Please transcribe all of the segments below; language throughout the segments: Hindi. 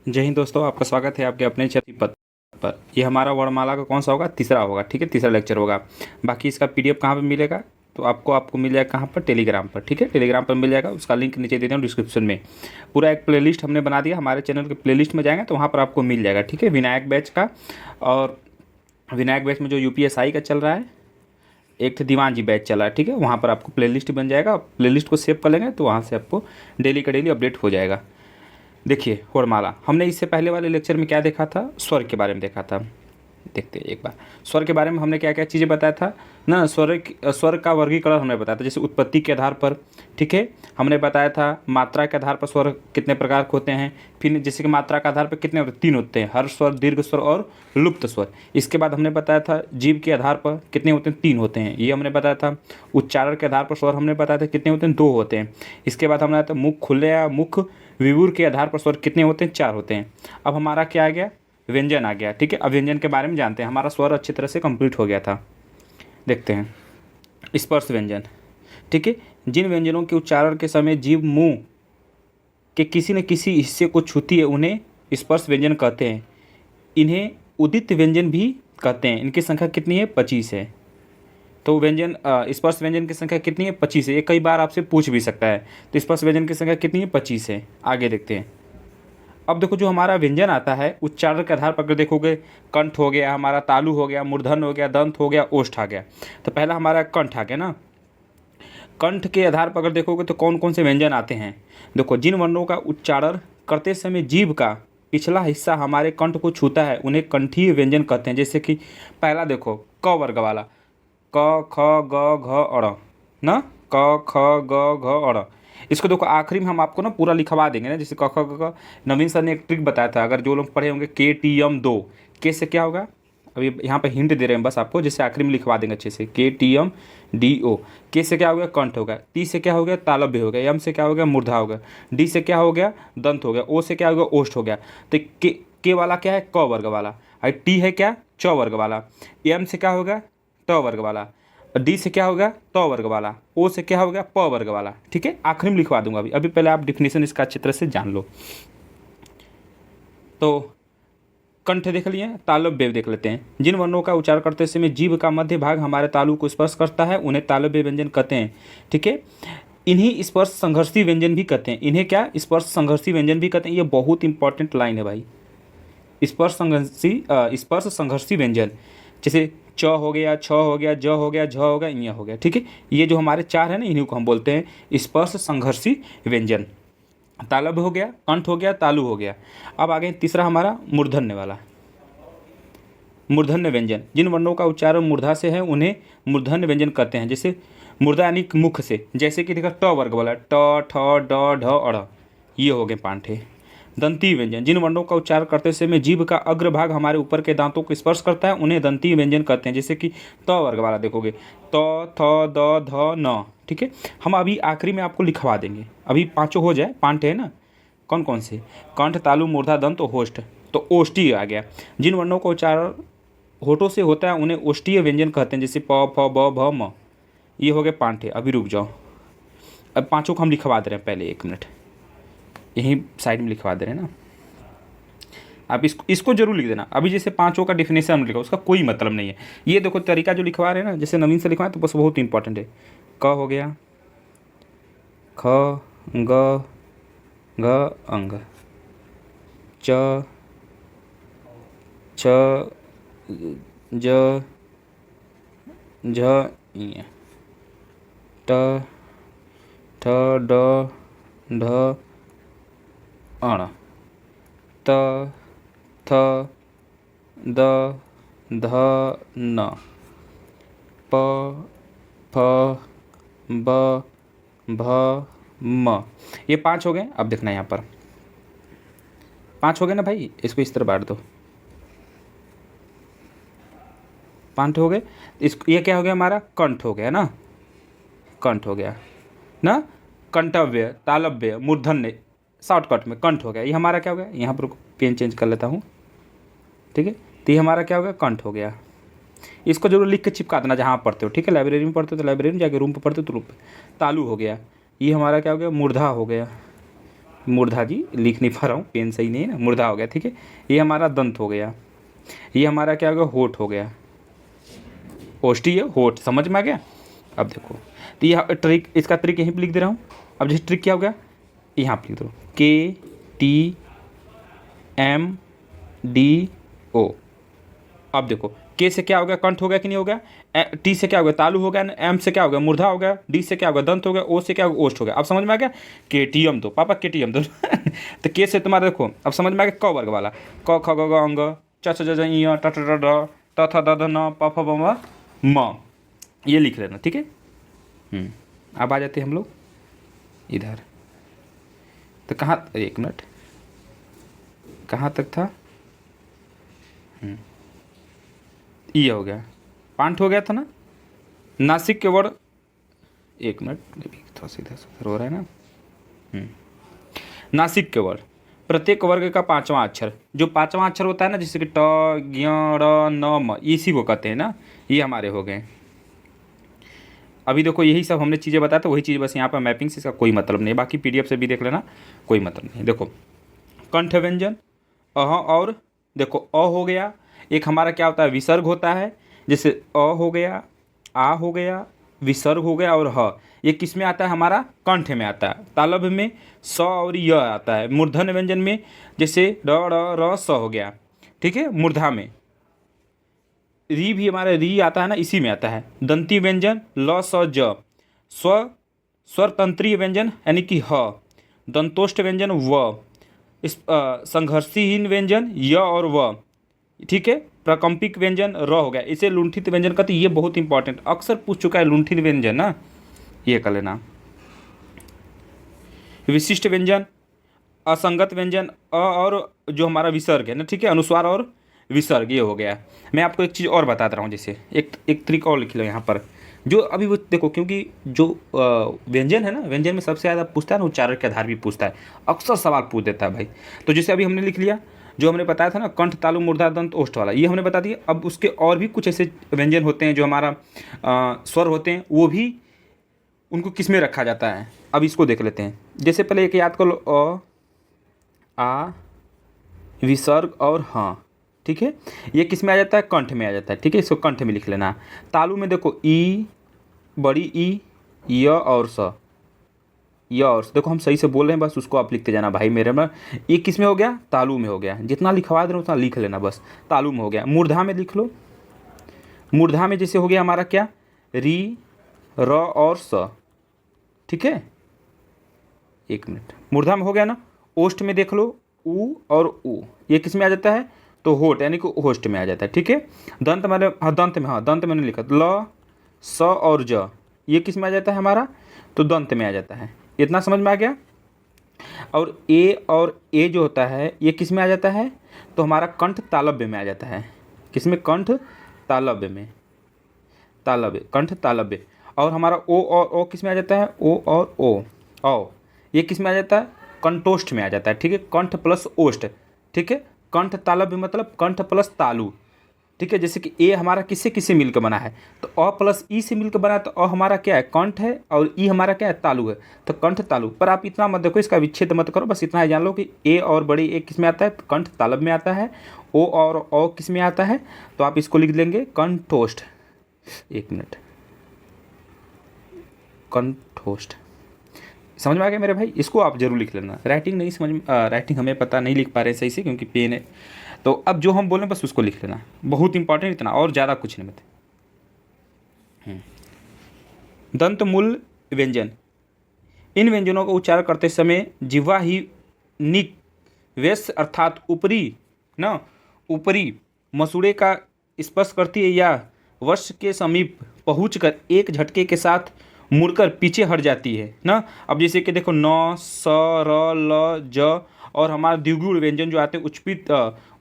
जय हिंद दोस्तों, आपका स्वागत है आपके अपने चैनल पर। ये हमारा वर्णमाला का कौन सा होगा, तीसरा होगा। ठीक है, तीसरा लेक्चर होगा। बाकी इसका पीडीएफ कहाँ पे मिलेगा, तो आपको मिल जाएगा कहाँ पर, टेलीग्राम पर। ठीक है, टेलीग्राम पर मिल जाएगा, उसका लिंक नीचे दे दें डिस्क्रिप्शन में। पूरा एक प्लेलिस्ट हमने बना दिया, हमारे चैनल के प्लेलिस्ट में जाएंगे तो वहाँ पर आपको मिल जाएगा। ठीक है, विनायक बैच का, और विनायक बैच में जो यूपीएसआई का चल रहा है, एक तो दीवान जी बैच चला है। ठीक है, वहाँ पर आपको प्लेलिस्ट बन जाएगा। प्लेलिस्ट को सेव कर लेंगे तो वहाँ से आपको डेली का डेली अपडेट हो जाएगा। देखिए वर्णमाला, हमने इससे पहले वाले लेक्चर में क्या देखा था, स्वर के बारे में देखा था। देखते हैं एक बार स्वर के बारे में हमने क्या क्या चीज़ें बताया था ना। स्वर का वर्गीकरण हमने बताया था, जैसे उत्पत्ति के आधार पर। ठीक है, हमने बताया था मात्रा के आधार पर स्वर कितने प्रकार के होते हैं। फिर जैसे कि मात्रा के आधार पर कितने होते हैं, 3 होते हैं, हर्ष स्वर, दीर्घ स्वर और लुप्त स्वर। इसके बाद हमने बताया था जीव के आधार पर कितने होते हैं, 3 होते हैं, ये हमने बताया था। उच्चारण के आधार पर स्वर हमने बताया था कितने होते हैं, 2 होते हैं। इसके बाद हमने बताया था मुख खुले या मुख विभुर के आधार पर स्वर कितने होते हैं, 4 होते हैं। अब हमारा क्या आ गया, व्यंजन आ गया। ठीक है, अब व्यंजन के बारे में जानते हैं। हमारा स्वर अच्छी तरह से कंप्लीट हो गया था। देखते हैं स्पर्श व्यंजन। ठीक है, जिन व्यंजनों के उच्चारण के समय जीभ मुंह के किसी न किसी हिस्से को छूती है उन्हें स्पर्श व्यंजन कहते हैं। इन्हें उदित व्यंजन भी कहते हैं। इनकी संख्या कितनी है, 25 है। तो व्यंजन स्पर्श व्यंजन की संख्या कितनी है, 25 है। ये कई बार आपसे पूछ भी सकता है। तो स्पर्श व्यंजन की संख्या कितनी है, 25 है। आगे देखते हैं। अब देखो, जो हमारा व्यंजन आता है उच्चारण के आधार पर अगर देखोगे, कंठ हो गया हमारा, तालु हो गया, मूर्धन हो गया, दंत हो गया, ओष्ठ आ गया। तो पहला हमारा कंठ आ गया ना। कंठ के आधार पर अगर देखोगे तो कौन कौन से व्यंजन आते हैं। देखो, जिन वर्णों का उच्चारण करते समय जीभ का पिछला हिस्सा हमारे कंठ को छूता है उन्हें कंठीय व्यंजन कहते हैं। जैसे कि पहला देखो, क वर्ग वाला, क ख ग घ अड़ ना, क ख ग घ अड़। इसको देखो आखिरी में हम आपको ना पूरा लिखवा देंगे ना। जैसे क ख ग घ, नवीन सर ने एक ट्रिक बताया था, अगर जो लोग पढ़े होंगे, के टी एम 2, के से क्या होगा, अभी यहाँ पे हिंट दे रहे हैं बस आपको, जैसे आखिरी में लिखवा देंगे अच्छे से, के टी एम डी ओ। के से क्या हो गया, कंठ हो गया। टी से क्या हो गया, तालव्य हो गया। एम से क्या हो गया, मूर्धा हो गया। डी से क्या हो गया, दंत हो गया। ओ से क्या हो गया, ओष्ठ हो गया। तो के वाला क्या है, क वर्ग वाला। और टी है क्या, च वर्ग वाला। एम से क्या होगा, ट वर्ग वाला। डी से क्या होगा, त वर्ग वाला। ओ से क्या होगा, प वर्ग वाला। ठीक है, आखिरी में लिखवा दूंगा। अभी अभी पहले आप डिफिनेशन इसका अच्छी तरह से जान लो। तो कंठ देख लिए, तालव्य देख लेते हैं। जिन वर्णों का उच्चारण करते समय जीभ का मध्य भाग हमारे तालु को स्पर्श करता है उन्हें तालव्य व्यंजन कहते हैं। ठीक है, इन्हीं स्पर्श संघर्षी व्यंजन भी कहते हैं। इन्हें क्या, स्पर्श संघर्षी व्यंजन भी कहते हैं। ये बहुत इंपॉर्टेंट लाइन है भाई। स्पर्श संघर्षी व्यंजन, जैसे च हो गया, छ हो गया, ज हो गया, झ हो गया, ञ हो गया। ठीक है, ये जो हमारे 4 है ना, इन्हीं को हम बोलते हैं स्पर्श संघर्षी व्यंजन। तालव्य हो गया, कंठ हो गया, तालु हो गया। अब आगे तीसरा हमारा मूर्धन्य वाला, मूर्धन्य व्यंजन। जिन वर्णों का उच्चारण मूर्धा से है उन्हें मूर्धन्य व्यंजन कहते हैं। जैसे मूर्धा यानी मुख से, जैसे कि देखा ट वर्ग वाला, ट ठ ड ढ अड़, ये हो गए पांठे। दंती व्यंजन, जिन वर्णों का उच्चारण करते समय जीभ का अग्रभाग हमारे ऊपर के दांतों को स्पर्श करता है उन्हें दंती व्यंजन कहते हैं। जैसे कि त वर्ग वाला देखोगे, त थ द ध न। ठीक है, हम अभी आखिरी में आपको लिखवा देंगे। अभी पांचों हो जाए, पांठे है ना, कौन कौन से, कंठ, तालु, मूर्धा, दंत, होष्ठ। तो ओष्ठी आ गया। जिन वर्णों का उच्चारण होठों से होता है उन्हें ओष्ठीय व्यंजन कहते हैं। जैसे प फ ब भ म, ये हो गए पांठे। अभी रुक जाओ, अब पांचों को हम लिखवा दे रहे हैं। पहले 1 मिनट यहीं साइड में लिखवा दे रहे हैं ना। आप इसको जरूर लिख देना। अभी जैसे पांचों का डिफिनेशन हम लिखा, उसका कोई मतलब नहीं है। ये देखो तरीका जो लिखवा रहे हैं ना, जैसे नवीन से लिखवाएं तो बस बहुत इंपॉर्टेंट है। क हो गया, ख ग घ अंग, च छ ज झ ञ, ट ठ ड ढ अण, त थ द ध न, प फ ब भ म। ये 5 हो गए। अब देखना यहाँ पर 5 हो गए ना भाई, इसको इस तरह बांट दो। 5 हो गए। इसको, ये क्या हो गया हमारा, कंठ हो गया ना, कंठ हो गया ना। कंठव्य, तालव्य, मूर्धन्य, शॉर्टकट में कंठ हो गया। ये हमारा क्या हो गया, यहाँ पर पेन चेंज कर लेता हूँ। ठीक है, तो ये हमारा क्या हो गया, कंठ हो गया। इसको जरूर लिख के चिपका देना जहाँ आप पढ़ते हो। ठीक है, लाइब्रेरी में पढ़ते हो तो लाइब्रेरी में जाके, रूम पर पढ़ते हो तो रूम पर। तालु हो गया। ये हमारा क्या हो गया, मूर्धा हो गया। मूर्धा जी लिख नहीं पा रहा हूँ, पेन सही नहीं है ना, मूर्धा हो गया, ठीक है। ये हमारा दंत हो गया, ये हमारा क्या हो गया, होठ हो गया, ओष्ठी है होठ, समझ में आ गया। अब देखो तो यह ट्रिक, इसका ट्रिक यहीं पे लिख दे रहा हूँ। अब जैसे ट्रिक क्या हो गया, यहाँ पे लिख दो KTMDO। अब देखो के से क्या हो गया, कंठ हो गया कि नहीं हो गया, टी से क्या हो गया, तालु हो गया, एम से क्या हो गया, मूर्धा हो गया, डी से क्या हो गया, दंत हो गया, ओ से क्या हो गया, ओष्ठ हो गया। अब समझ में आ गया, KTM दो पापा, KTM दो तो के से तुम्हारा देखो अब समझ में आ गया, क वर्ग वाला, क ख ग घ अंग, च छ ज झ ञ ट ठ ड ढ त थ द ध न प फ ब भ म, ये लिख लेना, ठीक है। अब आ जाते हैं हम लोग इधर, तो कहाँ, एक मिनट, कहाँ तक था, ये हो गया, पांठ हो गया था ना। नासिक के वर्ड, एक मिनट, थोड़ा सीधा सुधर हो रहा है ना। नासिक के वर्ड, प्रत्येक वर्ग का पांचवा अक्षर, जो पांचवा अक्षर होता है ना, जैसे कि ट ज्ञ र न म, इसी को कहते हैं ना, ये हमारे हो गए। अभी देखो यही सब हमने चीज़ें बताया, तो वही चीज़ बस यहाँ पर मैपिंग से इसका कोई मतलब नहीं, बाकी PDF से भी देख लेना, कोई मतलब नहीं। देखो कंठ व्यंजन अह, और देखो अ हो गया, एक हमारा क्या होता है, विसर्ग होता है, जैसे अ हो गया, आ हो गया, विसर्ग हो गया, और ह, ये किस में आता है, हमारा कंठ में आता है। तालब में स और य आता है। मूर्धन्य व्यंजन में जैसे र र र स हो गया, ठीक है, मूर्धा में। री भी हमारा री आता है ना, इसी में आता है। दंती व्यंजन ल स ज, स्व स्वर तंत्रीय व्यंजन यानी कि ह, दंतोष्ठ व्यंजन व, इस संघर्षहीन व्यंजन य और व, ठीक है। प्रकंपिक व्यंजन र हो गया, इसे लुंठित व्यंजन कहते हैं। ये बहुत इंपॉर्टेंट, अक्सर पूछ चुका है लुंठित व्यंजन ना, ये कर लेना। विशिष्ट व्यंजन, असंगत व्यंजन अ और जो हमारा विसर्ग है ना, ठीक है, अनुस्वार और विसर्ग, ये हो गया। मैं आपको एक चीज़ और बताता रहा हूँ, जैसे एक तरीका और लिख लो यहाँ पर, जो अभी वो देखो, क्योंकि जो व्यंजन है ना, व्यंजन में सबसे ज़्यादा पूछता है ना, उच्चारण के आधार भी पूछता है, अक्सर सवाल पूछ देता है भाई। तो जैसे अभी हमने लिख लिया, जो हमने बताया था ना, कंठ तालु मूर्धा दंत ओष्ठ वाला, ये हमने बता दिया। अब उसके और भी कुछ ऐसे व्यंजन होते हैं जो हमारा स्वर होते हैं, वो भी उनको किस में रखा जाता है, अब इसको देख लेते हैं। जैसे पहले एक याद कर लो, अ आ विसर्ग और हाँ, ठीक है, ये किस में आ जाता है, कंठ में आ जाता है, ठीक है, इसको कंठ में लिख लेना। तालु में देखो ई, बड़ी ई, य और स, य और स, देखो हम सही से बोल रहे हैं, बस उसको आप लिखते जाना भाई मेरे में। ये किस में हो गया, तालु में हो गया, जितना लिखवा दे रहे हो उतना लिख लेना, बस तालु में हो गया। मूर्धा में लिख लो, मूर्धा में जैसे हो गया हमारा क्या, री, र और स, ठीक है, एक मिनट, मूर्धा में हो गया ना। ओष्ठ में देख लो, ऊ और ऊ, ये किस में आ जाता है, तो होठ यानी कि होष्ट में आ जाता है, ठीक है। दंत मैंने, हाँ दंत में, हाँ दंत मैंने लिखा, ल स और ज, ये किस में आ जाता है हमारा, तो दंत में आ जाता है। इतना समझ में आ गया। और ए जो होता है, ये किस में आ जाता है, तो हमारा कंठ तालव्य में आ जाता है। किस में, कंठ तालव्य में, तालव्य, कंठ तालव्य। और हमारा ओ और ओ किस में आ जाता है, ओ और ओ, ये किस में आ जाता है, कंठोष्ठ में आ जाता है, ठीक है, कंठ प्लस ओष्ठ, ठीक है। कंठ तालव्य मतलब कंठ प्लस तालु, ठीक है। जैसे कि ए हमारा किससे किससे मिलकर बना है, तो अ प्लस ई से मिलकर बना है, तो अ हमारा क्या है, कंठ है, और ई हमारा क्या है, तालु है, तो कंठ तालु। पर आप इतना मत देखो, इसका विच्छेद मत करो, बस इतना ही जान लो कि ए और बड़ी ए किस में आता है, तो कंठ तालब में आता है। ओ और ओ किस में आता है, तो आप इसको लिख देंगे कंठोष्ठ, एक मिनट, कंठोष्ठ। समझ में आ गया मेरे भाई, इसको आप जरूर लिख लेना। राइटिंग नहीं समझ में, राइटिंग हमें पता नहीं लिख पा रहे सही से, क्योंकि पेन है, तो अब जो हम बोले बस उसको लिख लेना, बहुत इंपॉर्टेंट, इतना और ज़्यादा कुछ नहीं बता। दंत मूल व्यंजन, इन व्यंजनों का उच्चारण करते समय जिह्वा ही निक व्यस्त अर्थात ऊपरी न ऊपरी मसूड़े का स्पर्श करती है, या वक्ष के समीप पहुंचकर एक झटके के साथ मुड़कर पीछे हट जाती है ना। अब जैसे कि देखो, न, स, र, ल, ज और हमारा द्विगुण व्यंजन जो आते हैं,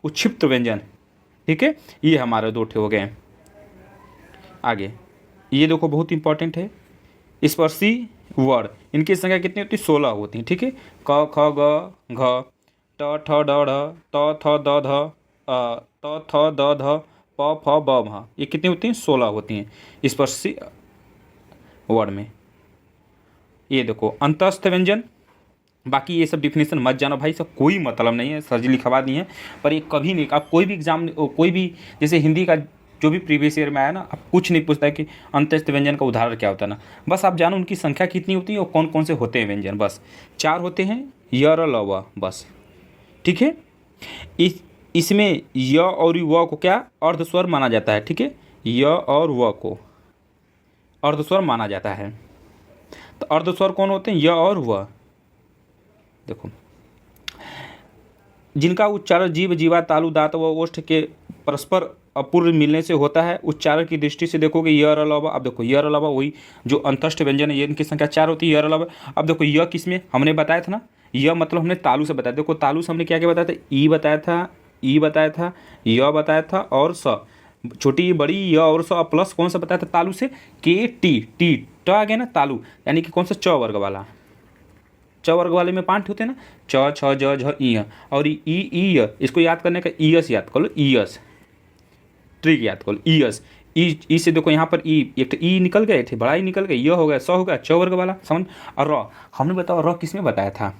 उच्छिप्त व्यंजन, ठीक है, ये हमारे दो ठे हो गए। आगे ये देखो बहुत इंपॉर्टेंट है, स्पर्शी वर्ड, इनकी संख्या कितनी होती है, 16 होती है, ठीक है। क ख ग घ, ट ठ ड ढ, त थ द ध, त थ द ध, प फ ब भ, ये कितनी होती हैं, 16 होती हैं स्पर्शी वर्ड में। ये देखो अंतस्थ व्यंजन, बाकी ये सब डिफिनेशन मत जानो भाई, सब कोई मतलब नहीं है, सर जी लिखवा दी है, पर ये कभी नहीं, आप कोई भी एग्जाम, कोई भी जैसे हिंदी का जो भी प्रीवियस ईयर में आया ना, अब कुछ नहीं पूछता है कि अंत्यस्थ व्यंजन का उदाहरण क्या होता है ना, बस आप जानो उनकी संख्या कितनी होती है और कौन कौन से होते हैं व्यंजन, बस 4 होते हैं, य र ल व, बस। ठीक है, इसमें य और व को क्या अर्धस्वर माना जाता है। ठीक है, य और व को अर्धस्वर माना जाता है। तो अर्धस्वर कौन होते हैं? य और व। देखो, जिनका उच्चारण जीव, जीवा, तालु, दांत व ओष्ठ के परस्पर अपूर्व मिलने से होता है। उच्चारण की दृष्टि से देखोगे य र ल व, अब देखो य र ल व वही जो अंतस्थ व्यंजन है, ये इनकी संख्या 4 होती है, य र ल व। अब देखो य किसमें हमने बताया था ना, य मतलब हमने तालु से बताया। देखो तालु से हमने क्या क्या बताया था, ई बताया था, ई बताया था, य बताया था और स, छोटी बड़ी य और स, प्लस कौन सा बताया था तालु से, के टी, टी ट आ गया ना तालु, यानी कि कौन सा च वर्ग वाला, च वर्ग वाले में 5 होते हैं ना, च छ ज झ ई, और ई इसको याद करने का ईयस याद कर लो, ईयस ट्रिक याद कर लो, ईयस ई से देखो यहाँ पर ई, एक तो ई निकल गए थे, बड़ा ई निकल गया, य हो गया, स हो गया, च वर्ग वाला समझ। और र हमने बताओ, र किस में बताया था,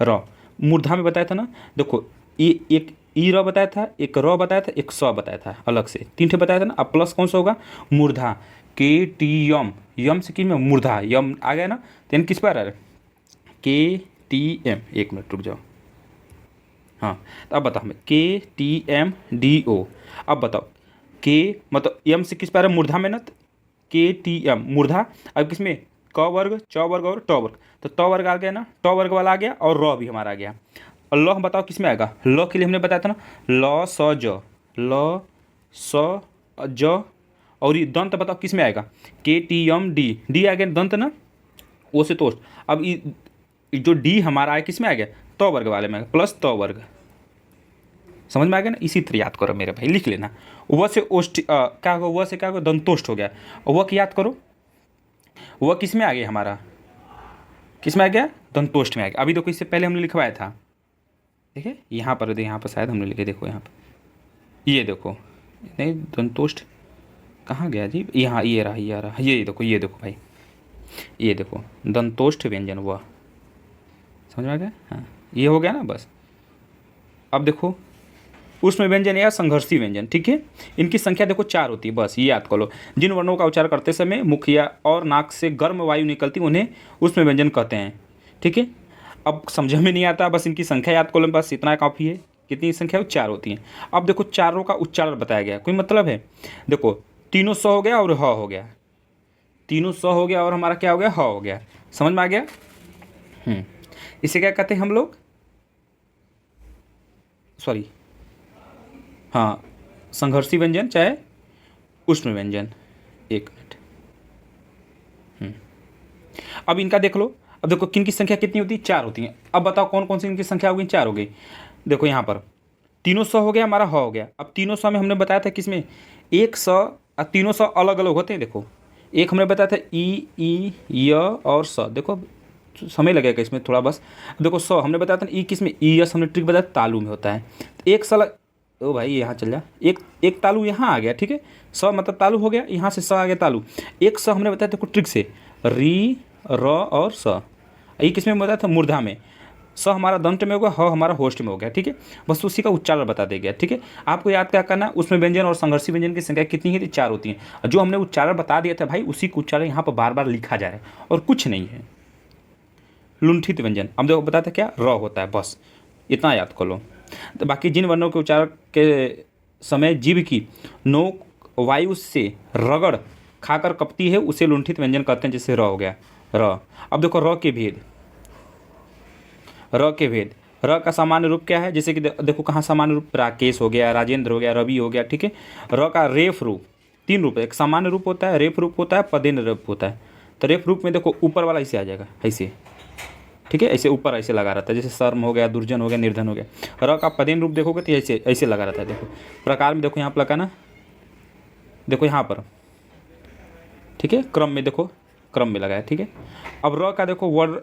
र मूर्धा में बताया था ना। देखो एक ई र बताया था, एक र बताया था, एक स बताया था, अलग से 3 ठे बताया था ना। अब प्लस कौन सा होगा, मूर्धा, के टी यम, यम से कि में मूर्धा, यम आ गया ना, तो किस पर आ रहा है, के टी एम, 1 मिनट रुक जाओ, हाँ तो अब बताओ, के टी एम डी ओ। अब बताओ के मतलब एम से किस पर है, मूर्धा में ना, के टी एम मूर्धा। अब किस में, क वर्ग, च वर्ग और ट वर्ग, तो ट वर्ग आ गया ना, ट वर्ग वाला आ गया, और र भी हमारा आ गया। और ल बताओ किस में आएगा, ल के लिए हमने बताया था ना, ल स ज, ल स ज, और ये दंत बताओ किस में आएगा, के टी एम डी, डी आ गया दंत ना, ओ से तोष्ट। अब जो डी हमारा है किस में आ गया, तो वर्ग वाले में, प्लस तो वर्ग, समझ में आ गया ना। इसी तरह याद करो मेरे भाई, लिख लेना, व से ओष्ठ क्या होगा, व से क्या होगा, दंतोष्ठ हो गया, व की याद करो, व किस में आ गया हमारा, किस में आ गया, दंतोष्ठ में आ गया। अभी देखो इससे पहले हमने लिखवाया था, देखिए यहाँ पर, यहाँ पर शायद हमने लिखे, देखो यहाँ पर, ये देखो, नहीं दंतोष्ठ कहाँ गया जी, यहाँ ये रहा, ये रहा, ये देखो, ये देखो भाई, ये देखो दंतोष्ठ व्यंजन, व समझ में आ गया, हाँ ये हो गया ना बस। अब देखो ऊष्म व्यंजन या संघर्षी व्यंजन, ठीक है, इनकी संख्या देखो 4 होती है, बस ये याद कर लो। जिन वर्णों का उच्चारण करते समय मुख या और नाक से गर्म वायु निकलती उन्हें ऊष्म व्यंजन कहते हैं। ठीक है, अब समझ में नहीं आता, बस इनकी संख्या याद कर लो, बस इतना काफ़ी है। कितनी संख्या है, 4 होती हैं। अब देखो चारों का उच्चारण बताया गया, कोई मतलब है, देखो तीनों स हो गया और ह हो गया, तीनों स हो गया और हमारा क्या हो गया, ह हो गया, समझ में आ गया। इसे क्या कहते हैं हम लोग, सॉरी, हाँ संघर्षी व्यंजन चाहे ऊष्म व्यंजन। 1 मिनट, अब इनका देख लो। अब देखो किन की संख्या कितनी होती है, 4 होती हैं। अब बताओ कौन कौन सी इनकी संख्या हो गई, 4 हो गई। देखो यहाँ पर तीनों 100 हो गया, हमारा ह हो गया। अब तीनों 100 में हमने बताया था किसमें, 100, तीनों 100 अलग अलग होते हैं। देखो एक हमने बताया था ई य और स, देखो समय लगेगा इसमें थोड़ा बस। देखो 100 हमने बताया था ई किसमें, ई यस हमने ट्रिक बताया तालु में होता है। एक सल, ओ भाई यहाँ चल जा, एक तालु यहाँ आ गया, ठीक है, 100 मतलब तालु हो गया, यहाँ से 100 आ गया तालु। एक 100 हमने बताया देखो ट्रिक से, री र और स, ये किसमें बताया था, मूर्धा में। स हमारा दंत में होगा, ह हमारा होस्ट में हो गया, ठीक है, बस उसी का उच्चारण बता देगा। ठीक है, आपको याद क्या करना है, उसमें व्यंजन और संघर्षी व्यंजन की संख्या कितनी है, 4 होती है। जो हमने उच्चारण बता दिया था भाई, उसी को उच्चारण यहाँ पर बार बार लिखा जा रहा है और कुछ नहीं है। लुंठित व्यंजन हम देखो बताते क्या, र होता है, बस इतना याद कर लो। तो बाकी जिन वर्णों के उच्चारण के समय जीभ की नोक वायु से रगड़ खाकर कपती है, उसे लुंठित व्यंजन कहते हैं, जैसे र हो गया, र। अब देखो र के भेद, र के भेद, र का सामान्य रूप क्या है, जैसे कि देखो कहाँ सामान्य रूप, राकेश हो गया, राजेंद्र हो गया, रवि हो गया, ठीक है। र का रेफ रूप, 3 रूप है, एक सामान्य रूप होता है, रेफ रूप होता है, पदेन रूप होता है। तो रेफ रूप में देखो ऊपर वाला ऐसे आ जाएगा, ऐसे, ठीक है, ऐसे ऊपर ऐसे लगा रहता है, जैसे शर्म हो गया, दुर्जन हो गया, निर्धन हो गया। र का पदेन रूप देखोगे तो ऐसे ऐसे लगा रहता है। देखो प्रकार में देखो यहाँ पर लगा ना, देखो यहाँ पर, ठीक है, क्रम में देखो, क्रम में लगा है, ठीक है। अब र का देखो वर्ड,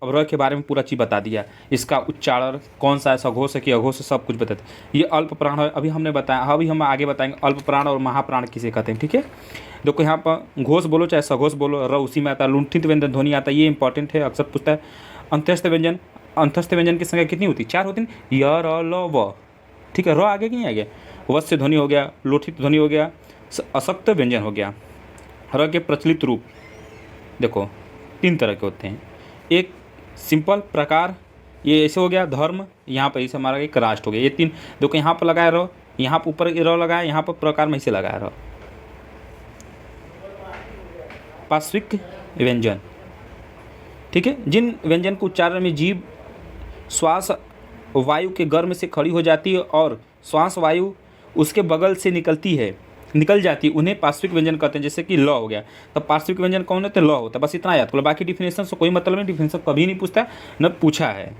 अब र के बारे में पूरा चीज़ बता दिया, इसका उच्चारण कौन सा है, सघोष है कि अघोष है, सब कुछ बता दिया। ये अल्प प्राण है, अभी हमने बताया, अभी हम आगे बताएंगे अल्प प्राण और महाप्राण किसे कहते हैं, ठीक है। देखो यहाँ पर घोष बोलो चाहे सघोष बोलो, र उसी में आता है। लुंठित व्यंजन ध्वनि आता है, ये इंपॉर्टेंट है, अक्सर पूछता है। अंत्यस्थ व्यंजन, अंतस्थ व्यंजन की संख्या कितनी होती है? 4 होती है। य र ल व, ठीक है, र आगे कि नहीं आ गया, वस्य ध्वनि हो गया, लोठित ध्वनि हो गया, अशक्त व्यंजन हो गया। र के प्रचलित रूप देखो 3 तरह के होते हैं। एक सिंपल प्रकार, ये ऐसे हो गया धर्म, यहाँ पर इसे हमारा एक राष्ट्र हो गया। ये 3 देखो, यहाँ पर लगाया र, यहाँ पर ऊपर र लगाया, यहाँ पर प्रकार में इसे लगाया र। पार्श्विक व्यंजन, ठीक है, जिन व्यंजन को उच्चारण में जीभ श्वास वायु के गर्भ से खड़ी हो जाती है और श्वास वायु उसके बगल से निकल जाती है, उन्हें पार्श्विक व्यंजन कहते हैं। जैसे कि ल हो गया, तो पार्श्विक व्यंजन कौन होते हैं? ल होता है। बस इतना याद करो, बाकी डिफिनेशन से कोई मतलब नहीं, डिफिनेशन कभी नहीं पूछता, न पूछा है।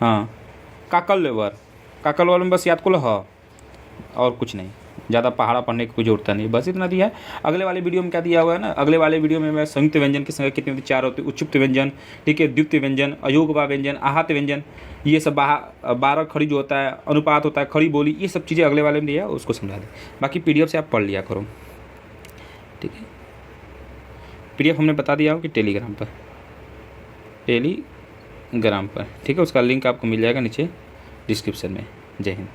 हाँ, काकलवर, काकलवर में बस याद करो ह, और कुछ नहीं, ज़्यादा पहाड़ा पढ़ने की कोई जरूरत नहीं, बस इतना दिया है। अगले वाले वीडियो में क्या दिया हुआ है ना, अगले वाले वीडियो में मैं संयुक्त व्यंजन की संख्या कितनी होती है? 4 होती है। उच्चुप्त व्यंजन, ठीक है, द्वितीय व्यंजन, अयोगवा व्यंजन, आहत व्यंजन, ये सब 12 खड़ी जो होता है, अनुपात होता है, खड़ी बोली, ये सब चीज़ें अगले वाले में दिया है, उसको समझा दें। बाकी PDF से आप पढ़ लिया करो, ठीक है। PDF हमने बता दिया हो कि टेलीग्राम पर, ठीक है, उसका लिंक आपको मिल जाएगा नीचे डिस्क्रिप्शन में। जय हिंद।